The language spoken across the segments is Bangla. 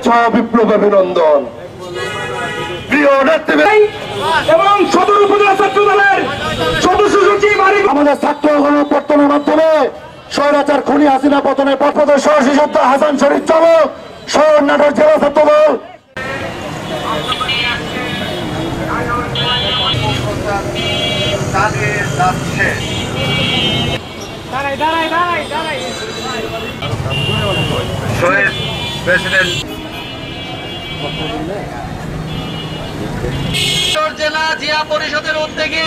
শুভেচ্ছা বিপ্লব অভিনন্দন। প্রিয় নেতৃবৃন্দ এবং সদর উপজেলা ছাত্র দলের সদস্য সচিব আমাদের ছাত্র গণঅভ্যুত্থানের মাধ্যমে স্বৈরাচার খুনি হাসিনা পতনের পথপ্রদর্শক সাহসী যোদ্ধা হাসান শরীফ চালক শহর নাটোর জেলা ছাত্র দল শহীদ প্রেসিডেন্ট জেলা জিয়া পরিষদের উদ্যোগে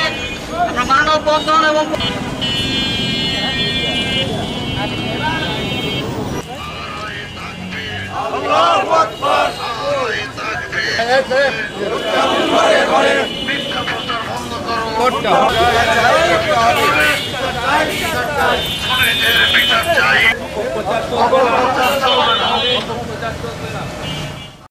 আমরা মানববন্ধন এবং